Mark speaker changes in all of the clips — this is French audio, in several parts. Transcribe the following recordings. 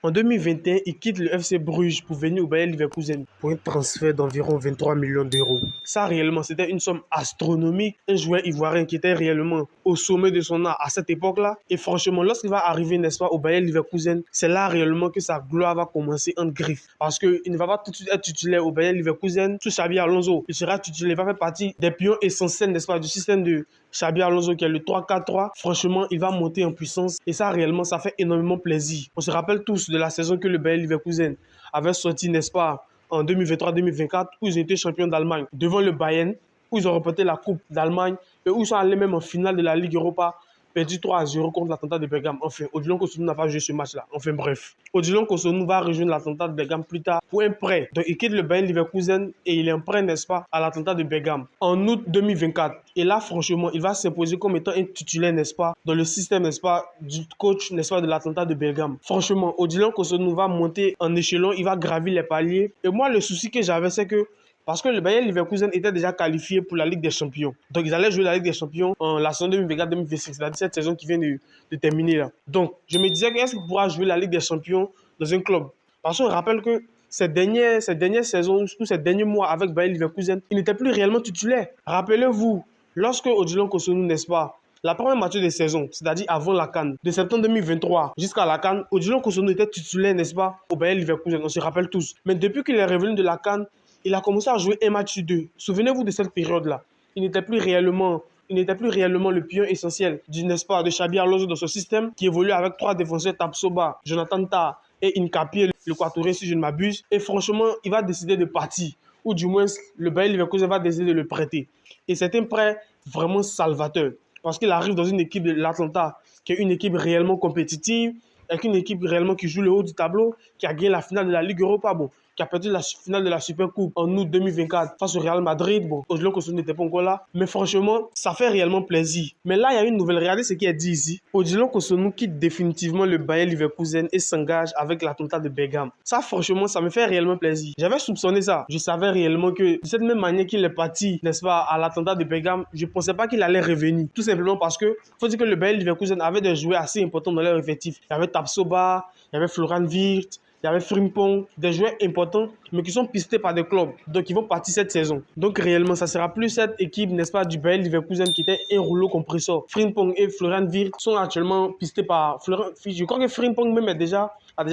Speaker 1: En 2021, il quitte le FC Bruges pour venir au Bayer Leverkusen pour un transfert d'environ 23 millions d'euros. Ça, réellement, c'était une somme astronomique. Un joueur ivoirien qui était réellement au sommet de son art à cette époque-là. Et franchement, lorsqu'il va arriver, n'est-ce pas, au Bayer Leverkusen, c'est là réellement que sa gloire va commencer en griffe. Parce qu'il ne va pas tout de suite être titulaire au Bayer Leverkusen sous Xabi Alonso. Il sera titulaire, il va faire partie des pions essentiels, n'est-ce pas, du système de Xabi Alonso qui est le 3-4-3. Franchement, il va monter en puissance. Et ça, réellement, ça fait énormément plaisir. On se rappelle tous de la saison que le Bayer Leverkusen avait sorti, n'est-ce pas, en 2023-2024, où ils étaient champions d'Allemagne devant le Bayern, où ils ont remporté la Coupe d'Allemagne et où ils sont allés même en finale de la Ligue Europa, perdu 3-0 contre l'Atalanta de Bergame. Enfin, Odilon Kosonou n'a pas joué ce match-là. Enfin, bref. Odilon Kosonou va rejoindre l'Atalanta de Bergame plus tard pour un prêt. Donc, il quitte le Bayer Leverkusen et il est en prêt, n'est-ce pas, à l'Atalanta de Bergame en août 2024. Et là, franchement, il va s'imposer comme étant un titulaire, n'est-ce pas, dans le système, n'est-ce pas, du coach, n'est-ce pas, de l'Atalanta de Bergame. Franchement, Odilon Kosonou va monter en échelon, il va gravir les paliers. Et moi, le souci que j'avais, c'est que parce que le Bayer Leverkusen était déjà qualifié pour la Ligue des Champions. Donc, ils allaient jouer la Ligue des Champions en la saison 2024-2026, c'est-à-dire cette saison qui vient de terminer là. Donc, je me disais, est-ce qu'il pourra jouer la Ligue des Champions dans un club? Parce qu'on rappelle que ces dernières saisons, ou ces derniers mois avec Bayer Leverkusen, il n'était plus réellement titulaire. Rappelez-vous, lorsque Odilon Kosonou, n'est-ce pas, la première moitié de saison, c'est-à-dire avant la CAN, de septembre 2023 jusqu'à la CAN, Odilon Kosonou était titulaire, n'est-ce pas, au Bayer Leverkusen, on se rappelle tous. Mais depuis qu'il est revenu de la CAN, il a commencé à jouer un match sur deux. Souvenez-vous de cette période-là. Il n'était plus réellement le pion essentiel n'est-ce pas, de Xabi Alonso dans ce système qui évolue avec trois défenseurs, Tapsoba, Jonathan Tah et Incapié, le Quatorien si je ne m'abuse. Et franchement, il va décider de partir. Ou du moins, le Bayer Leverkusen va décider de le prêter. Et c'est un prêt vraiment salvateur. Parce qu'il arrive dans une équipe de l'Atalanta qui est une équipe réellement compétitive, avec une équipe réellement qui joue le haut du tableau, qui a gagné la finale de la Ligue Europa, bon, qui a perdu la finale de la Supercoupe en août 2024 face au Real Madrid. Bon, Odilon Kosonou n'était pas encore là. Mais franchement, ça fait réellement plaisir. Mais là, il y a une nouvelle. Regardez ce qui est dit ici. Odilon Kosonou quitte définitivement le Bayer Leverkusen et s'engage avec l'Atalanta de Bergame. Ça, franchement, ça me fait réellement plaisir. J'avais soupçonné ça. Je savais réellement que de cette même manière qu'il est parti, n'est-ce pas, à l'Atalanta de Bergame, je ne pensais pas qu'il allait revenir. Tout simplement parce que, faut dire que le Bayer Leverkusen avait des joueurs assez importants dans leur effectif. Il y avait Tapsoba, il y avait Florian Wirtz, il y avait Frimpong, des joueurs importants, mais qui sont pistés par des clubs. Donc, ils vont partir cette saison. Donc, réellement, ça ne sera plus cette équipe, n'est-ce pas, du Bayer Leverkusen qui était un rouleau compresseur. Frimpong et Florian Wirtz sont actuellement pistés par Florian. Je crois que Frimpong même a déjà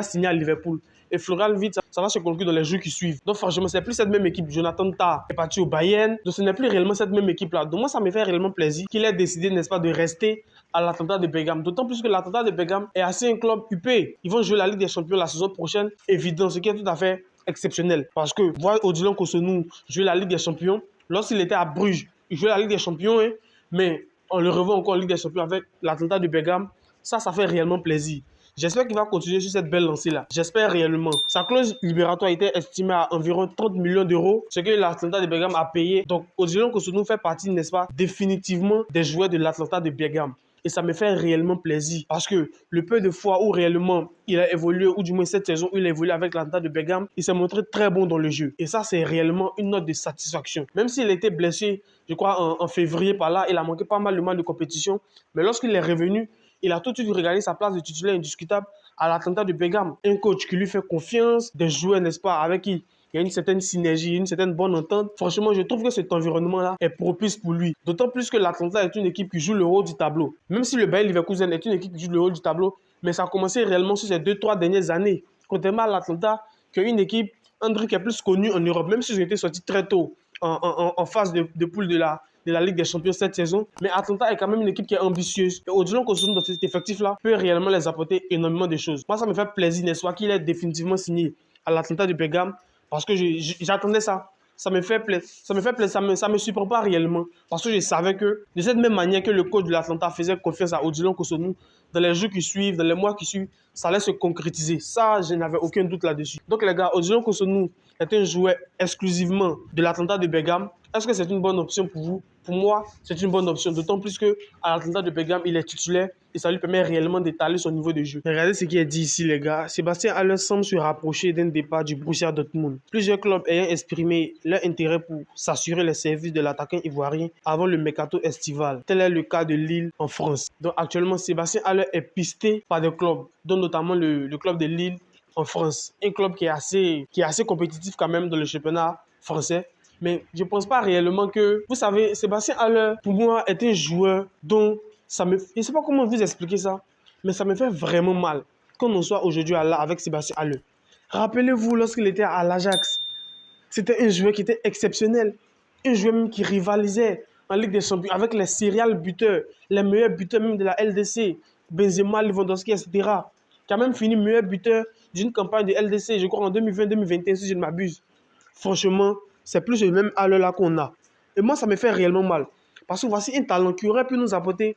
Speaker 1: signé à Liverpool. Et Florian Wirtz, ça va se conclure dans les jours qui suivent. Donc, franchement, ce n'est plus cette même équipe. Jonathan Tah est parti au Bayern. Donc, ce n'est plus réellement cette même équipe-là. Donc, moi, ça me fait réellement plaisir qu'il ait décidé, n'est-ce pas, de rester à l'Atalanta de Bergame. D'autant plus que l'Atalanta de Bergame est assez un club huppé. Ils vont jouer la Ligue des Champions la saison prochaine, évident, ce qui est tout à fait exceptionnel. Parce que voir Odilon Kosonou jouer la Ligue des Champions, lorsqu'il était à Bruges, il jouait la Ligue des Champions, hein, mais on le revoit encore en Ligue des Champions avec l'Atalanta de Bergame. Ça fait réellement plaisir. J'espère qu'il va continuer sur cette belle lancée-là. J'espère réellement. Sa clause libératoire était estimée à environ 30 millions d'euros, ce que l'Atalanta de Bergame a payé. Donc, Odilon Kosonou fait partie, n'est-ce pas, définitivement des joueurs de l'Atalanta de Bergame. Et ça me fait réellement plaisir parce que le peu de fois où réellement il a évolué, ou du moins cette saison où il a évolué avec l'Atalanta de Bergame, il s'est montré très bon dans le jeu. Et ça, c'est réellement une note de satisfaction. Même s'il était blessé, je crois, en février par là, il a manqué pas mal de matchs de compétition. Mais lorsqu'il est revenu, il a tout de suite regagné sa place de titulaire indiscutable à l'Atalanta de Bergame. Un coach qui lui fait confiance, des joueurs, n'est-ce pas, avec qui il y a une certaine synergie, une certaine bonne entente. Franchement, je trouve que cet environnement-là est propice pour lui. D'autant plus que l'Atalanta est une équipe qui joue le haut du tableau. Même si le Bayer Leverkusen est une équipe qui joue le haut du tableau, mais ça a commencé réellement sur ces 2-3 dernières années. Contrairement à l'Atalanta, qui est une équipe, André, qui est plus connue en Europe, même si ils ont été sortis très tôt en phase de poule de la Ligue des Champions cette saison. Mais Atalanta est quand même une équipe qui est ambitieuse. Et Odilon Kosonou dans cet effectif-là peut réellement les apporter énormément de choses. Moi, ça me fait plaisir, n'est-ce pas, qu'il ait définitivement signé à l'Atalanta de Bergame. Parce que j'attendais ça. Ça me fait plaisir. Ça me surprend pas réellement. Parce que je savais que, de cette même manière que le coach de l'Atalanta faisait confiance à Odilon Kosonou, dans les jours qui suivent, dans les mois qui suivent, ça allait se concrétiser. Ça, je n'avais aucun doute là-dessus. Donc, les gars, Odilon Kosonou est un joueur exclusivement de l'Atalanta de Bergame. Est-ce que c'est une bonne option pour vous? Pour moi, c'est une bonne option. D'autant plus qu'à l'Atalanta de Bergame, il est titulaire et ça lui permet réellement d'étaler son niveau de jeu. Regardez ce qui est dit ici, les gars. Sébastien Haller semble se rapprocher d'un départ du Borussia Dortmund. Plusieurs clubs ayant exprimé leur intérêt pour s'assurer les services de l'attaquant ivoirien avant le mercato estival. Tel est le cas de Lille en France. Donc actuellement, Sébastien Haller est pisté par des clubs, dont notamment le club de Lille en France. Un club qui est assez compétitif quand même dans le championnat français. Mais je ne pense pas réellement que... Vous savez, Sébastien Haller, pour moi, est un joueur dont ça me... Je ne sais pas comment vous expliquer ça, mais ça me fait vraiment mal qu'on en soit aujourd'hui là avec Sébastien Haller. Rappelez-vous, lorsqu'il était à l'Ajax, c'était un joueur qui était exceptionnel. Un joueur même qui rivalisait en Ligue des Champions avec les serial buteurs, les meilleurs buteurs même de la LDC, Benzema, Lewandowski, etc. Qui a même fini meilleur buteur d'une campagne de LDC, je crois en 2020-2021, si je ne m'abuse. Franchement, c'est plus le même Haller là qu'on a. Et moi, ça me fait réellement mal. Parce que voici un talent qui aurait pu nous apporter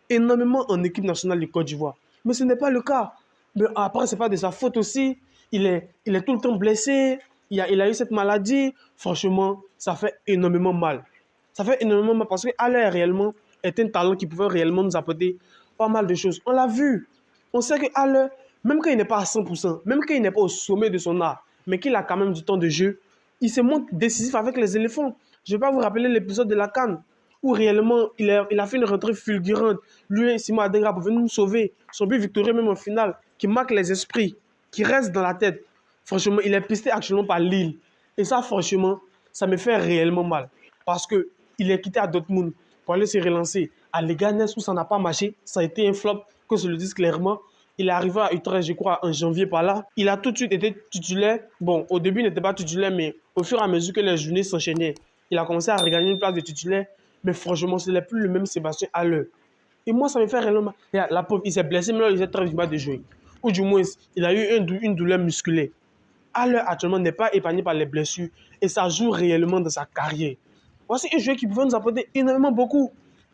Speaker 1: énormément en équipe nationale de Côte d'Ivoire. Mais ce n'est pas le cas. Mais après, ce n'est pas de sa faute aussi. Il est tout le temps blessé. Il a eu cette maladie. Franchement, ça fait énormément mal. Ça fait énormément mal parce que Haller réellement est un talent qui pouvait réellement nous apporter pas mal de choses. On l'a vu. On sait que Haller, même quand il n'est pas à 100%, même quand il n'est pas au sommet de son art, mais qu'il a quand même du temps de jeu, il se montre décisif avec les éléphants. Je ne vais pas vous rappeler l'épisode de la CAN, où réellement il a fait une rentrée fulgurante. Lui et Simon Adingra pour venir nous sauver. Son but victorieux même en finale, qui marque les esprits, qui reste dans la tête. Franchement, il est pisté actuellement par Lille. Et ça, franchement, ça me fait réellement mal. Parce qu'il est quitté à Dortmund pour aller se relancer. À Leganés, où ça n'a pas marché, ça a été un flop, que je le dise clairement. Il est arrivé à Utrecht, je crois, en janvier par là. Il a tout de suite été titulaire. Bon, au début, il n'était pas titulaire, mais au fur et à mesure que les journées s'enchaînaient, il a commencé à regagner une place de titulaire. Mais franchement, ce n'est plus le même Sébastien Haller. Et moi, ça me fait réellement mal. La pauvre, il s'est blessé, mais là, il s'est très du mal de jouer. Ou du moins, il a eu une douleur musculaire. Haller, actuellement, n'est pas épargné par les blessures. Et ça joue réellement dans sa carrière. Voici un joueur qui pouvait nous apporter énormément beaucoup.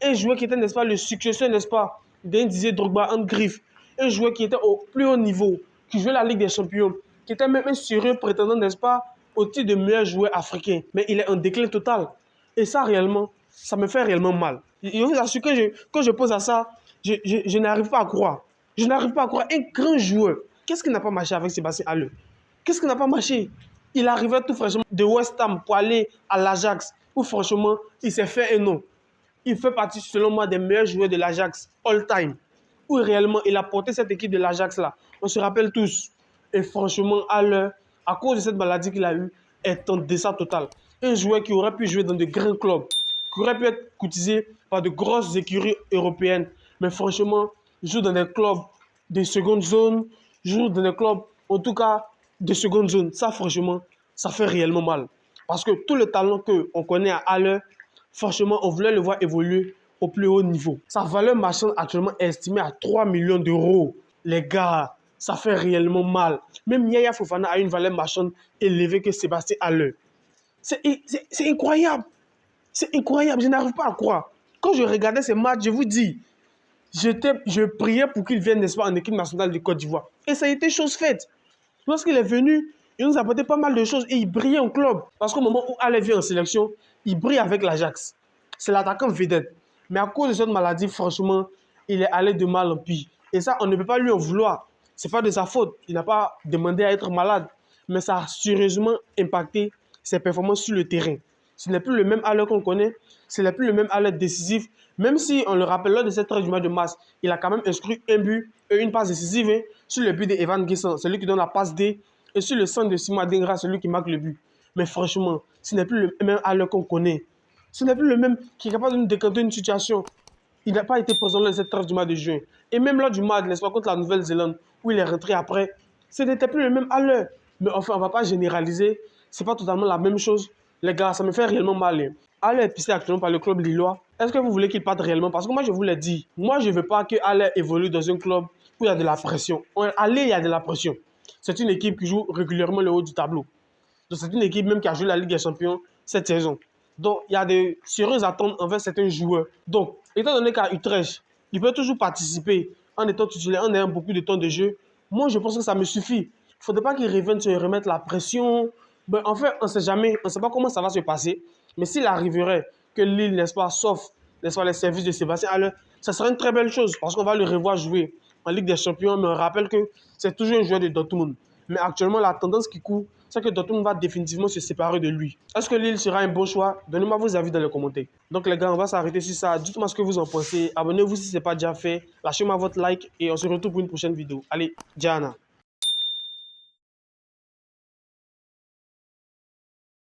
Speaker 1: Un joueur qui était, n'est-ce pas, le successeur, n'est-ce pas, d'un Didier Drogba en griffe. Un joueur qui était au plus haut niveau, qui jouait la Ligue des Champions, qui était même un sérieux prétendant, n'est-ce pas, au titre de meilleur joueur africain. Mais il est en déclin total. Et ça, réellement, ça me fait réellement mal. Je vous assure que quand je pose à ça, je n'arrive pas à croire. Je n'arrive pas à croire. Un grand joueur. Qu'est-ce qui n'a pas marché avec Sébastien Haller? Qu'est-ce qui n'a pas marché? Il arrivait tout fraîchement de West Ham pour aller à l'Ajax, où franchement, il s'est fait un nom. Il fait partie, selon moi, des meilleurs joueurs de l'Ajax all-time. Où réellement, il a porté cette équipe de l'Ajax-là. On se rappelle tous. Et franchement, Haller, à cause de cette maladie qu'il a eue, est en descente total. Un joueur qui aurait pu jouer dans de grands clubs, qui aurait pu être courtisé par de grosses écuries européennes. Mais franchement, il joue dans des clubs de seconde zone, joue dans des clubs, en tout cas, de seconde zone. Ça, franchement, ça fait réellement mal. Parce que tout le talent qu'on connaît à Haller, franchement, on voulait le voir évoluer au plus haut niveau. Sa valeur marchande actuellement est estimée à 3 millions d'euros. Les gars, ça fait réellement mal. Même Yaya Fofana a une valeur marchande élevée que Sébastien Haller. C'est incroyable. C'est incroyable. Je n'arrive pas à croire. Quand je regardais ces matchs, je vous dis, je priais pour qu'il vienne, n'est-ce pas, en équipe nationale de Côte d'Ivoire. Et ça a été chose faite. Lorsqu'il est venu, il nous a apporté pas mal de choses et il brillait en club. Parce qu'au moment où Haller vient en sélection, il brille avec l'Ajax. C'est l'attaquant vedette. Mais à cause de cette maladie, franchement, il est allé de mal en pire. Et ça, on ne peut pas lui en vouloir. Ce n'est pas de sa faute. Il n'a pas demandé à être malade. Mais ça a sérieusement impacté ses performances sur le terrain. Ce n'est plus le même Haller qu'on connaît. Ce n'est plus le même Haller décisif. Même si, on le rappelle, lors de cette 13 du mois de mars, il a quand même inscrit un but et une passe décisive sur le but d'Evan Guessant, celui qui donne la passe D, et sur le centre de Simon Adingra, celui qui marque le but. Mais franchement, ce n'est plus le même Haller qu'on connaît. Ce n'est plus le même qui est capable de nous décanter une situation. Il n'a pas été présent lors de cette trêve du mois de juin. Et même lors du match, n'est-ce pas, contre la Nouvelle-Zélande, où il est rentré après, ce n'était plus le même Haller. Mais enfin, on ne va pas généraliser. Ce n'est pas totalement la même chose. Les gars, ça me fait réellement mal. Haller est pisté actuellement par le club lillois. Est-ce que vous voulez qu'il parte réellement? Parce que moi, je vous l'ai dit. Moi, je ne veux pas que Haller évolue dans un club où il y a de la pression. Haller, il y a de la pression. C'est une équipe qui joue régulièrement le haut du tableau. Donc, c'est une équipe même qui a joué la Ligue des Champions cette saison. Donc, il y a de sérieuses attentes envers certains joueurs. Donc, étant donné qu'à Utrecht, il peut toujours participer en étant titulaire, en ayant beaucoup de temps de jeu. Moi, je pense que ça me suffit. Il ne faudrait pas qu'il revienne se remettre la pression. Ben, en fait, on ne sait jamais. On ne sait pas comment ça va se passer. Mais s'il arriverait que Lille, n'est-ce pas, sauf n'est-ce pas, les services de Sébastien Haller, ça serait une très belle chose parce qu'on va le revoir jouer en Ligue des Champions. Mais on rappelle que c'est toujours un joueur de Dortmund. Mais actuellement, la tendance qui court, c'est que Dortmund va définitivement se séparer de lui. Est-ce que Lille sera un bon choix? Donnez-moi vos avis dans les commentaires. Donc les gars, on va s'arrêter sur ça. Dites-moi ce que vous en pensez. Abonnez-vous si ce n'est pas déjà fait. Lâchez-moi votre like et on se retrouve pour une prochaine vidéo. Allez, Diana.